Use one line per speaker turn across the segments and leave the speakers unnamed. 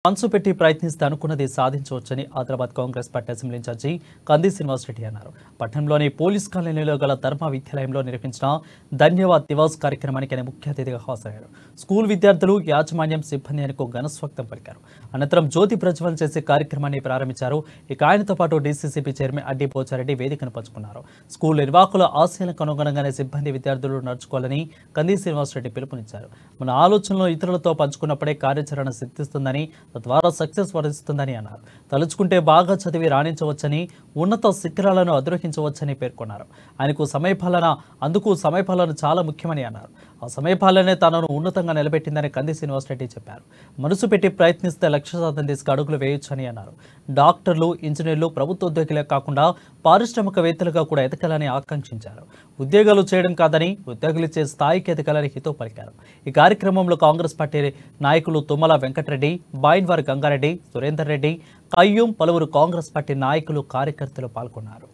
మనసు పెట్టి ప్రయత్నిస్తే అనుకున్నది సాధించవచ్చని Hyderabad Congress party assembly incharge Kandi Srinivas Reddy అన్నారు. పట్టణంలోని పోలీస్ కాలనీలో గల ధర్మ విద్యాలయంలో నిర్వహించిన ధన్యవాద్ దివాస్ కార్యక్రమానికి ఆయన ముఖ్య అతిథిగా హాజరయ్యారు. స్కూల్ విద్యార్థులు, యాజమాన్యం, సిబ్బంది ఆయనకు ఘనస్వాగతం పలికారు. అనంతరం జ్యోతి ప్రజ్వలన చేసే కార్యక్రమాన్ని ప్రారంభించారు. ఇక ఆయనతో పాటు డీసీసీబీ చైర్మన్ అడ్డి పోచారెడ్డి వేదికను పంచుకున్నారు. స్కూల్ నిర్వాహకుల ఆశయాలకు అనుగుణంగానే సిబ్బంది, విద్యార్థులు నడుచుకోవాలని కంది శ్రీనివాస్ రెడ్డి పిలుపునిచ్చారు. మన ఆలోచనలు ఇతరులతో పంచుకున్నప్పుడే కార్యాచరణ సిద్ధిస్తుందని, తద్వారా సక్సెస్ వరిస్తుందని అన్నారు. తలుచుకుంటే బాగా చదివి రాణించవచ్చని, ఉన్నత శిఖరాలను అధిరోహించవచ్చని పేర్కొన్నారు. అందుకు సమయపాలన చాలా ముఖ్యమని అన్నారు. ఆ సమయపాలనే తనను ఉన్నతంగా నిలబెట్టిందని కంది శ్రీనివాస్ రెడ్డి చెప్పారు. మనసు పెట్టి ప్రయత్నిస్తే లక్ష్య సాధన దిశగా అడుగులు వేయొచ్చని అన్నారు. డాక్టర్లు, ఇంజనీర్లు ప్రభుత్వ ఉద్యోగులే కాకుండా పారిశ్రామికవేత్తలుగా కూడా ఎదగాలని ఆకాంక్షించారు. ఉద్యోగాలు చేయడం కాదని, ఉద్యోగులు ఇచ్చే స్థాయికి ఎదగాలని హితో పలికారు. ఈ కార్యక్రమంలో కాంగ్రెస్ పార్టీ నాయకులు తుమ్మల వెంకటరెడ్డి, బాయిన్వారి గంగారెడ్డి, సురేందర్ రెడ్డి, కయ్యూం, పలువురు కాంగ్రెస్ పార్టీ నాయకులు, కార్యకర్తలు పాల్గొన్నారు.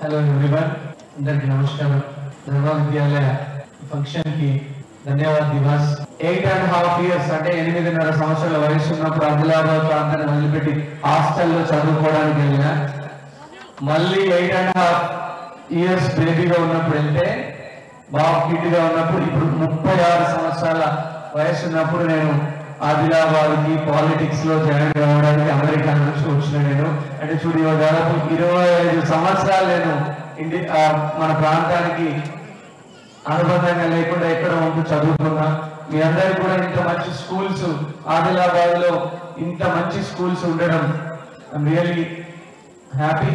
हेलो एवरीवन, అందరికీ నమస్కారం. ధర్మ విద్యాలయ ఫంక్షన్ కి ధన్యవాద్ దివాస్. 8.5 years అంటే 8.5 సంవత్సరాల వయసు ఉన్నప్పుడు ఆదిలాబాద్ ప్రాంతాన్ని వదిలిపెట్టి హాస్టల్లో చదువుకోవడానికి వెళ్ళిన, మళ్ళీ 8.5 years బేబీగా ఉన్నప్పుడు వెళ్తే, బాబు కిడ్గా ఉన్నప్పుడు, ఇప్పుడు 36 సంవత్సరాల వయసు ఉన్నప్పుడు నేను ఆదిలాబాద్కి పాలిటిక్స్ లో జాయిన్ కావడానికి అమెరికా నుంచి వచ్చిన నేను. అంటే చూడు, దాదాపు 25 సంవత్సరాలు నేను మన ప్రాంతానికి అనుబంధంగా లేకుండా ఎక్కడ ఉంటూ చదువుకున్నా. మీ అందరికీ కూడా ఇంత మంచి స్కూల్స్ ఆదిలాబాద్ లో ఇంత మంచి స్కూల్స్ ఉండడం, I'm really happy,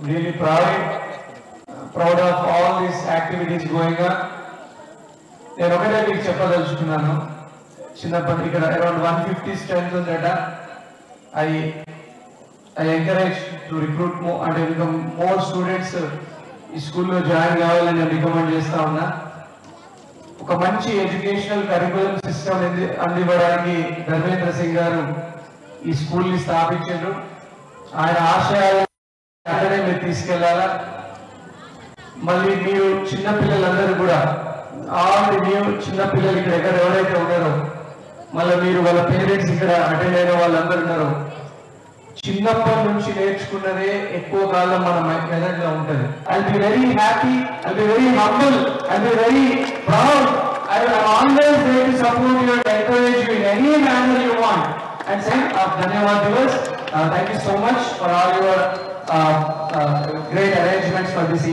really proud of all these activities going on. నేను ఒకటే మీకు చెప్పదలుచుకున్నాను. చిన్నప్పటి ఇక్కడ అరౌండ్ 150 స్ట్రెంత్ ఉందట. ఐ ఎంకరేజ్ టు రిక్రూట్ అంటే ఇంకా మోర్ స్టూడెంట్స్ ఈ స్కూల్లో జాయిన్ కావాలని నేను రికమెండ్ చేస్తా ఉన్నా. ఒక మంచి ఎడ్యుకేషనల్ కరికులం సిస్టమ్ అందివ్వడానికి ధర్మేంద్ర సింగ్ గారు ఈ స్కూల్ని స్థాపించారు. ఆయన ఆశయాలు అక్కడే మీరు తీసుకెళ్లాలా. మళ్ళీ మీరు చిన్నపిల్లలందరూ కూడా మీరు చిన్నపిల్లలు ఇక్కడ ఎవరైతే ఉన్నారో, మళ్ళీ మీరు వాళ్ళ పేరెంట్స్ ఇక్కడ అటెండ్ అయిన వాళ్ళందరూ ఉన్నారు, చిన్నప్పటి నుంచి నేర్చుకున్నదే ఎక్కువ కాలం మన మెదడులో ఉంటుంది. I'll be very happy, I'll be very humble, I'll be very proud. I will always ready to support you and encourage you in any manner you want. And saying Dhanyavad Divas, thank you so much for all your great arrangements for this evening.